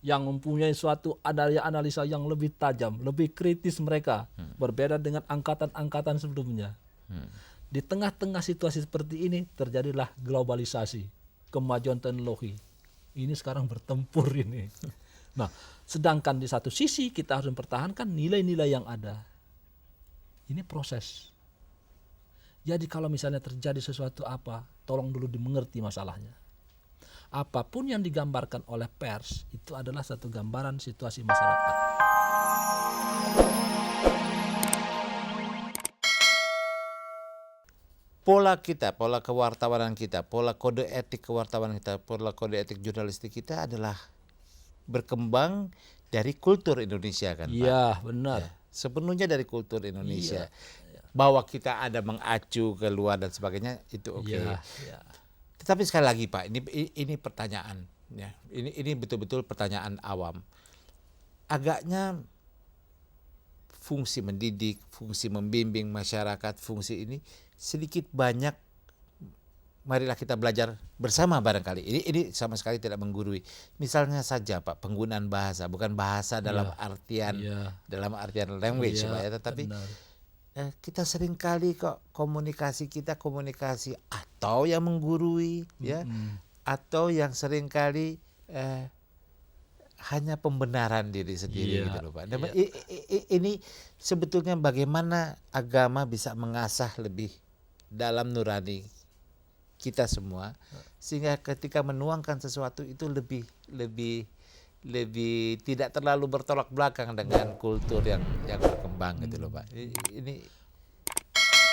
yang mempunyai suatu analisa yang lebih tajam, lebih kritis mereka, berbeda dengan angkatan-angkatan sebelumnya. Di tengah-tengah situasi seperti ini terjadilah globalisasi, kemajuan teknologi. Ini sekarang bertempur ini. Nah, sedangkan di satu sisi kita harus mempertahankan nilai-nilai yang ada. Ini proses. Jadi kalau misalnya terjadi sesuatu apa, tolong dulu dimengerti masalahnya. Apapun yang digambarkan oleh pers itu adalah satu gambaran situasi masyarakat. Pola kita, pola kewartawanan kita, pola kode etik kewartawanan kita, pola kode etik jurnalistik kita adalah berkembang dari kultur Indonesia kan Pak? Iya, benar. Ya, sepenuhnya dari kultur Indonesia. Iya. Bahwa kita ada mengacu ke luar dan sebagainya itu oke. Iya. Tetapi sekali lagi Pak, ini pertanyaan ya. Ini betul-betul pertanyaan awam. Agaknya fungsi mendidik, fungsi membimbing masyarakat, fungsi ini sedikit banyak marilah kita belajar bersama barangkali. Ini sama sekali tidak menggurui. Misalnya saja Pak, penggunaan bahasa, bukan bahasa dalam artian language Pak ya, tetapi kita seringkali kok komunikasi atau yang menggurui ya, atau yang seringkali hanya pembenaran diri sendiri gitu loh Pak. Ini sebetulnya bagaimana agama bisa mengasah lebih dalam nurani kita semua sehingga ketika menuangkan sesuatu itu lebih tidak terlalu bertolak belakang dengan kultur yang berkembang gitu loh Pak. Ini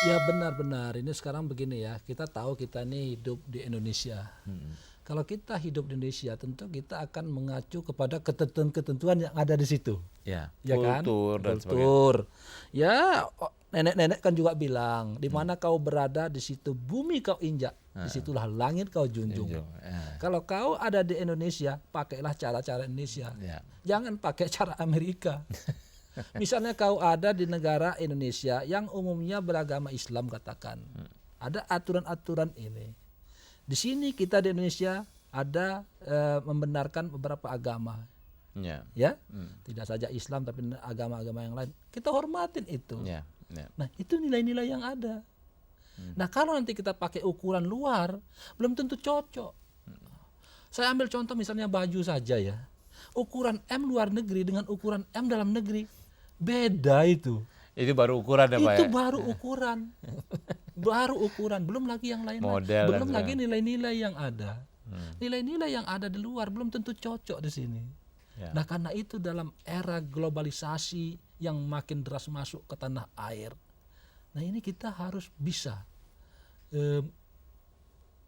ya benar-benar. Ini sekarang begini ya, kita tahu kita ini hidup di Indonesia. Kalau kita hidup di Indonesia, tentu kita akan mengacu kepada ketentuan-ketentuan yang ada di situ. Ya, kultur kan? dan kultur. Ya, nenek-nenek kan juga bilang, di mana kau berada, di situ bumi kau injak, disitulah langit kau junjung. Kalau kau ada di Indonesia, pakailah cara-cara Indonesia. Jangan pakai cara Amerika. Misalnya kau ada di negara Indonesia yang umumnya beragama Islam katakan, ada aturan-aturan ini. Di sini kita di Indonesia ada membenarkan beberapa agama, ya, tidak saja Islam tapi agama-agama yang lain. Kita hormatin itu. Nah itu nilai-nilai yang ada. Nah kalau nanti kita pakai ukuran luar, belum tentu cocok. Saya ambil contoh misalnya baju saja ya, ukuran M luar negeri dengan ukuran M dalam negeri beda itu. Itu baru ukuran ya Pak? Itu baru ukuran. Baru ukuran, belum lagi yang lain. Belum lagi nilai-nilai yang ada. Nilai-nilai yang ada di luar belum tentu cocok di sini. Nah karena itu dalam era globalisasi yang makin deras masuk ke tanah air, nah ini kita harus bisa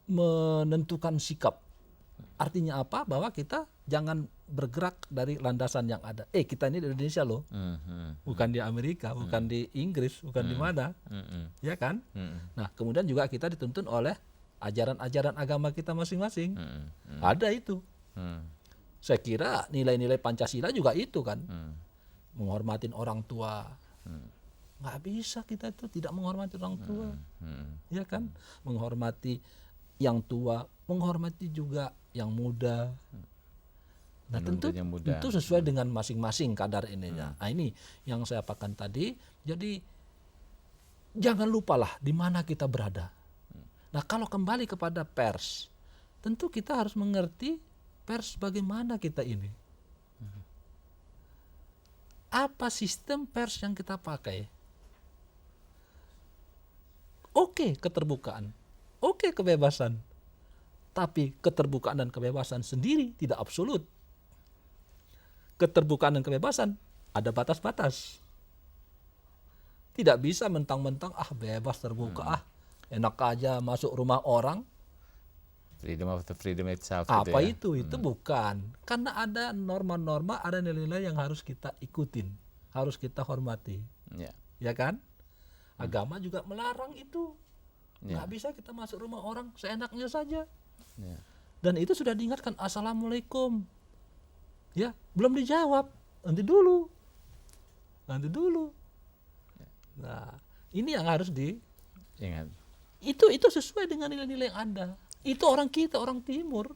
menentukan sikap. Artinya apa? Bahwa kita jangan bergerak dari landasan yang ada. Kita ini di Indonesia loh, bukan di Amerika, bukan di Inggris, bukan di mana, ya kan? Nah kemudian juga kita dituntun oleh ajaran-ajaran agama kita masing-masing. Ada itu. Saya kira nilai-nilai Pancasila juga itu kan, menghormatin orang tua. Nggak bisa kita itu tidak menghormati orang tua, ya kan? Menghormati yang tua, menghormati juga yang muda. Nah tentu sesuai dengan masing-masing kadar ininya. Nah ini yang saya apakan tadi. Jadi jangan lupalah di mana kita berada. Nah kalau kembali kepada pers, tentu kita harus mengerti pers bagaimana kita ini. Apa sistem pers yang kita pakai? Oke, keterbukaan. Oke, kebebasan. Tapi keterbukaan dan kebebasan sendiri tidak absolut. Keterbukaan dan kebebasan ada batas-batas. Tidak bisa mentang-mentang bebas terbuka, enak aja masuk rumah orang. Freedom itself. Apa itu? Itu bukan. Karena ada norma-norma, ada nilai-nilai yang harus kita ikutin, harus kita hormati. Ya kan? Agama juga melarang itu. Nggak bisa kita masuk rumah orang seenaknya saja. Dan itu sudah diingatkan, assalamualaikum. Ya, belum dijawab. Nanti dulu. Nah, ini yang harus diingat. Itu sesuai dengan nilai-nilai yang ada. Itu orang kita, orang Timur.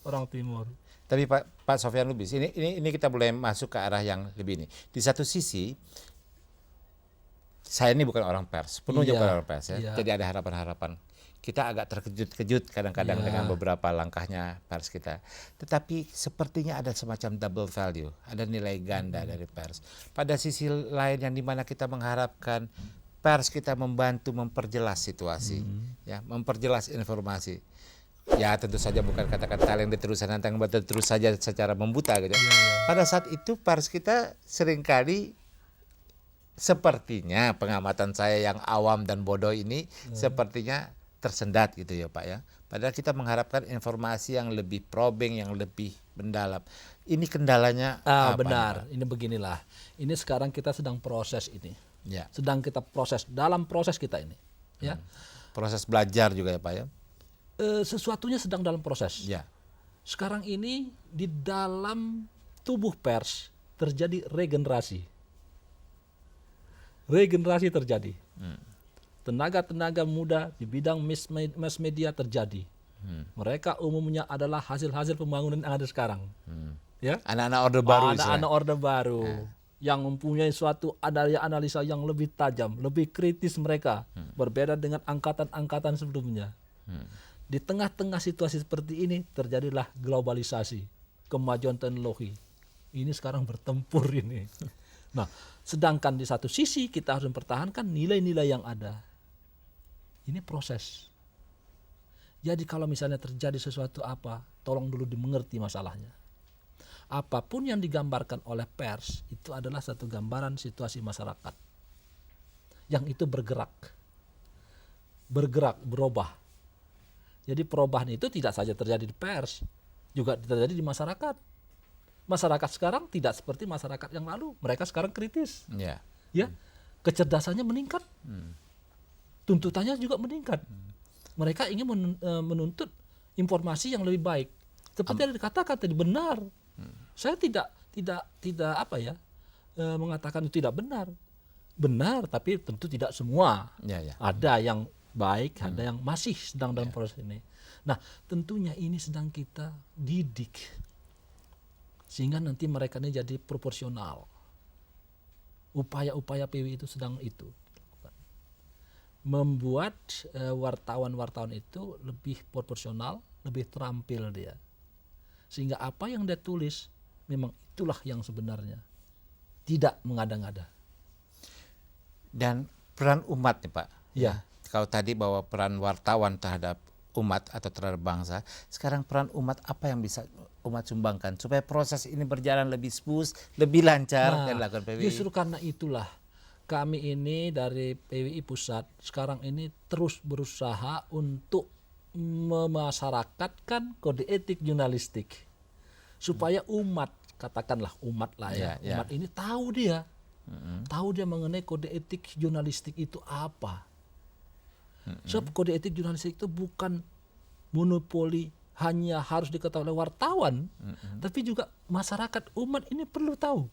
Orang timur. Tapi Pak Sofyan Lubis, ini kita boleh masuk ke arah yang lebih ini. Di satu sisi, saya ini bukan orang pers, penuhnya Iya, bukan orang pers ya. iya. Jadi ada harapan-harapan. Kita agak terkejut-kejut kadang-kadang Iya. dengan beberapa langkahnya pers kita. Tetapi sepertinya ada semacam double value, ada nilai ganda dari pers. Pada sisi lain yang dimana kita mengharapkan pers kita membantu memperjelas situasi, ya, memperjelas informasi. Ya tentu saja bukan kata-kata yang diteruskan tentang terus saja secara membuta gitu. Pada saat itu pers kita seringkali sepertinya pengamatan saya yang awam dan bodoh ini sepertinya tersendat gitu ya Pak ya. Padahal kita mengharapkan informasi yang lebih probing, yang lebih mendalam. Ini kendalanya apa Benar, nih, Pak? ini beginilah. Ini sekarang kita sedang proses ini. Ya. Sedang kita proses, dalam proses kita ini. Ya. Proses belajar juga ya Pak ya. Sesuatunya sedang dalam proses. Ya. Sekarang ini di dalam tubuh pers terjadi regenerasi. Regenerasi terjadi. Tenaga-tenaga muda di bidang mass media terjadi. Mereka umumnya adalah hasil-hasil pembangunan yang ada sekarang. Ya? Anak-anak orde baru Anak-anak orde baru yang mempunyai suatu analisa yang lebih tajam, lebih kritis mereka, berbeda dengan angkatan-angkatan sebelumnya. Di tengah-tengah situasi seperti ini terjadilah globalisasi, kemajuan teknologi. Ini sekarang bertempur ini. Nah, sedangkan di satu sisi kita harus mempertahankan nilai-nilai yang ada. Ini proses. Jadi kalau misalnya terjadi sesuatu apa, tolong dulu dimengerti masalahnya. Apapun yang digambarkan oleh pers itu adalah satu gambaran situasi masyarakat. Yang itu bergerak, berubah. Jadi perubahan itu tidak saja terjadi di pers, juga terjadi di masyarakat. Masyarakat sekarang tidak seperti masyarakat yang lalu. Mereka sekarang kritis. Ya. Ya, kecerdasannya meningkat. Tuntutannya juga meningkat. Mereka ingin menuntut informasi yang lebih baik. Seperti yang dikatakan tadi, benar. Saya tidak mengatakan itu tidak benar. Benar, tapi tentu tidak semua. Ya, ya. Ada yang baik, ada yang masih sedang dalam proses ini. Nah, tentunya ini sedang kita didik. Sehingga nanti mereka ini jadi proporsional. Upaya-upaya PWI itu sedang itu. Membuat wartawan-wartawan itu lebih proporsional, lebih terampil dia. Sehingga apa yang dia tulis memang itulah yang sebenarnya. Tidak mengada-ngada. Dan peran umat nih Pak. Ya. Kalau tadi bahwa peran wartawan terhadap umat atau terhadap bangsa, sekarang peran umat apa yang bisa umat sumbangkan supaya proses ini berjalan lebih smooth, lebih lancar dan dilakukan PWI? Justru karena itulah kami ini dari PWI Pusat sekarang ini terus berusaha untuk memasyarakatkan kode etik jurnalistik supaya umat, katakanlah umat lah ya, umat ini tahu dia, tahu dia mengenai kode etik jurnalistik itu apa. Sebab kode etik jurnalistik itu bukan monopoli hanya harus diketahui oleh wartawan, tapi juga masyarakat umat ini perlu tahu.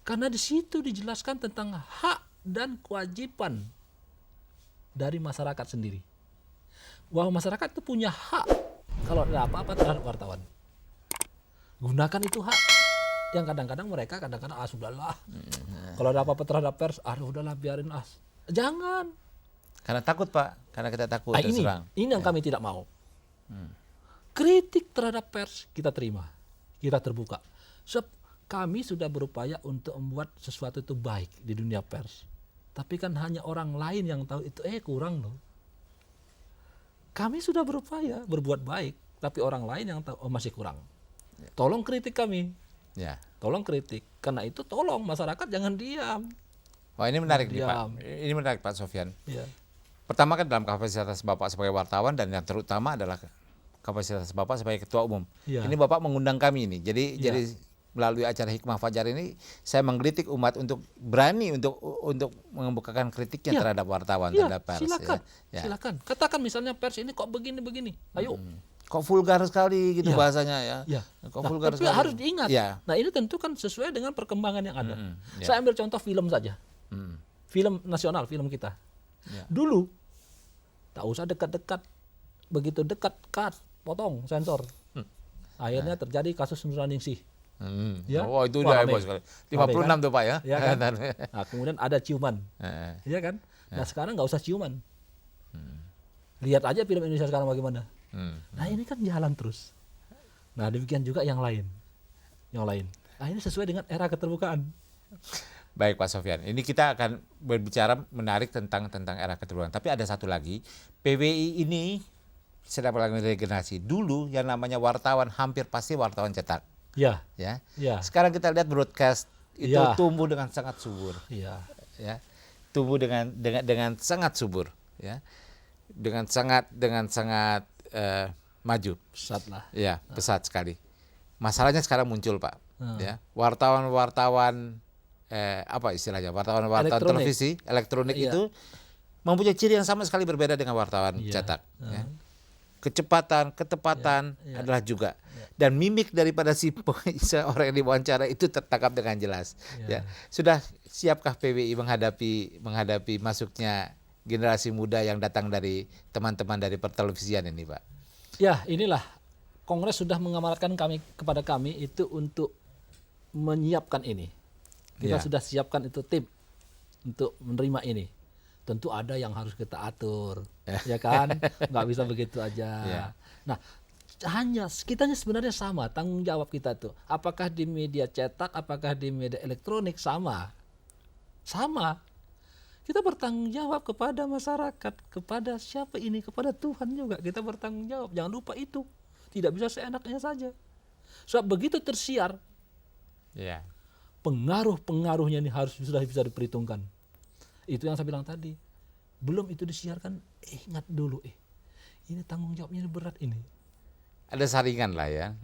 Karena di situ dijelaskan tentang hak dan kewajiban dari masyarakat sendiri. Bahwa masyarakat itu punya hak kalau ada apa-apa terhadap wartawan. Gunakan itu hak. Yang kadang-kadang mereka sudahlah. Kalau ada apa-apa terhadap pers, udahlah biarin . Jangan. Karena takut Pak, karena kita takut terserang. Ini yang kami tidak mau. Kritik terhadap pers kita terima, kita terbuka. Sebab kami sudah berupaya untuk membuat sesuatu itu baik di dunia pers. Tapi kan hanya orang lain yang tahu itu kurang loh. Kami sudah berupaya berbuat baik, tapi orang lain yang tahu masih kurang. Tolong kritik kami. Ya. Tolong kritik. Karena itu tolong masyarakat jangan diam. Wah ini menarik nih Pak. Ini menarik Pak Sofyan. Ya. Pertama kan dalam kapasitas Bapak sebagai wartawan dan yang terutama adalah kapasitas Bapak sebagai ketua umum. Ya. Ini Bapak mengundang kami ini. Jadi melalui acara Hikmah Fajar ini saya menggelitik umat untuk berani untuk mengemukakan kritiknya terhadap wartawan, terhadap pers. Silakan. Katakan misalnya pers ini kok begini. Ayo. Kok vulgar sekali gitu bahasanya ya. Kok vulgar tapi sekali. harus diingat. Nah, ini tentu kan sesuai dengan perkembangan yang ada. Saya ambil contoh film saja. Film nasional, film kita. Dulu tak usah dekat-dekat. Begitu dekat, cut, potong, sensor. Akhirnya terjadi kasus Nurningsih. Ya? Oh, itu Wah, udah rame. heboh sekali. 56 Rame, tuh Pak ya. Ya kan? Nah, kemudian ada ciuman. Heeh. Iya kan? Nah, sekarang nggak usah ciuman. Lihat aja film Indonesia sekarang bagaimana. Nah, ini kan jalan terus. Nah, demikian juga yang lain. Yang lain. Nah, ini sesuai dengan era keterbukaan. Baik Pak Sofyan, ini kita akan berbicara menarik tentang era keterbukaan. Tapi ada satu lagi, PWI ini sedang melakukan regenerasi. Dulu yang namanya wartawan hampir pasti wartawan cetak. Ya. Ya. Ya. Sekarang kita lihat broadcast itu Ya. tumbuh dengan sangat subur. Iya. Ya. Tumbuh dengan sangat subur. Ya. Dengan sangat maju. Pesat lah. Ya, pesat sekali. Masalahnya sekarang muncul Pak. Ya. Wartawan-wartawan apa istilahnya, wartawan Elektronik. televisi elektronik Iya. itu mempunyai ciri yang sama sekali berbeda dengan wartawan cetak. Ya. Kecepatan, ketepatan adalah juga, dan mimik daripada si seorang yang diwawancara itu tertangkap dengan jelas. Ya. Sudah siapkah PWI menghadapi masuknya generasi muda yang datang dari teman-teman dari pertelevisian ini, Pak? Ya, inilah Kongres sudah mengamanatkan kepada kami itu untuk menyiapkan ini. Kita sudah siapkan itu tim untuk menerima ini. Tentu ada yang harus kita atur, ya kan? Nggak bisa begitu aja. Nah, kita sebenarnya sama tanggung jawab kita tuh. Apakah di media cetak, apakah di media elektronik sama. Kita bertanggung jawab kepada masyarakat, kepada siapa ini, kepada Tuhan juga kita bertanggung jawab. Jangan lupa itu. Tidak bisa seenaknya saja. Sebab begitu tersiar, pengaruh-pengaruhnya ini sudah bisa diperhitungkan. Itu yang saya bilang tadi. Belum itu disiarkan, ingat dulu, ini tanggung jawabnya berat ini. Ada saringan lah ya.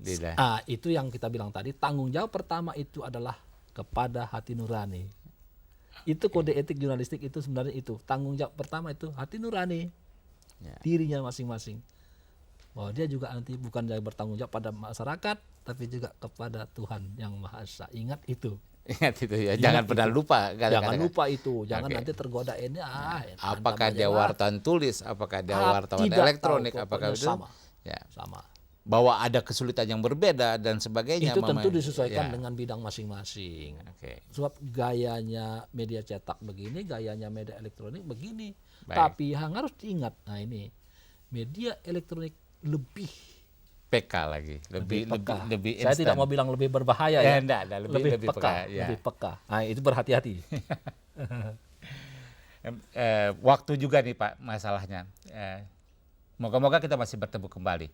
Itu yang kita bilang tadi. Tanggung jawab pertama itu adalah kepada hati nurani. Itu kode etik jurnalistik itu sebenarnya itu. Tanggung jawab pertama itu hati nurani. Dirinya masing-masing. Bahwa dia juga nanti bukan saja bertanggung jawab pada masyarakat, tapi juga kepada Tuhan yang Maha Esa. Ingat itu. Ingat itu ya. Jangan pernah lupa. Jangan lupa itu. Jangan nanti tergoda ini. Apakah dia wartawan tulis, apakah dia wartawan elektronik, apakah itu sama. Ya. Sama. Bahwa ada kesulitan yang berbeda dan sebagainya. Itu tentu disesuaikan dengan bidang masing-masing. Sebab gayanya media cetak begini, gayanya media elektronik begini. Tapi yang harus diingat, nah ini media elektronik lebih PK lagi, lebih saya instan. tidak mau bilang lebih berbahaya ya. Lebih peka, ya. lebih peka. Nah, itu berhati-hati. Waktu juga nih Pak masalahnya. Moga-moga kita masih bertemu kembali.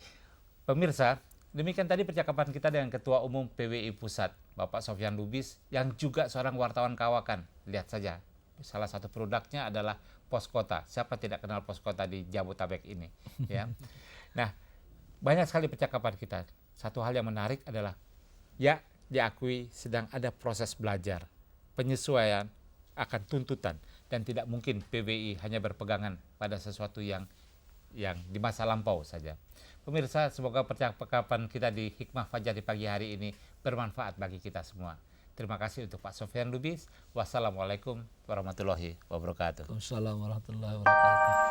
Pemirsa, demikian tadi percakapan kita dengan Ketua Umum PWI Pusat, Bapak Sofyan Lubis, yang juga seorang wartawan kawakan. Lihat saja, salah satu produknya adalah Pos Kota. Siapa tidak kenal Pos Kota di Jabodetabek ini? Ya. Nah, banyak sekali percakapan kita. Satu hal yang menarik adalah, ya diakui sedang ada proses belajar, penyesuaian akan tuntutan, dan tidak mungkin PWI hanya berpegangan pada sesuatu yang di masa lampau saja. Pemirsa, semoga percakapan kita di Hikmah Fajar di pagi hari ini bermanfaat bagi kita semua. Terima kasih untuk Pak Sofyan Lubis. Wassalamualaikum warahmatullahi wabarakatuh. Waalaikumsalam warahmatullahi wabarakatuh.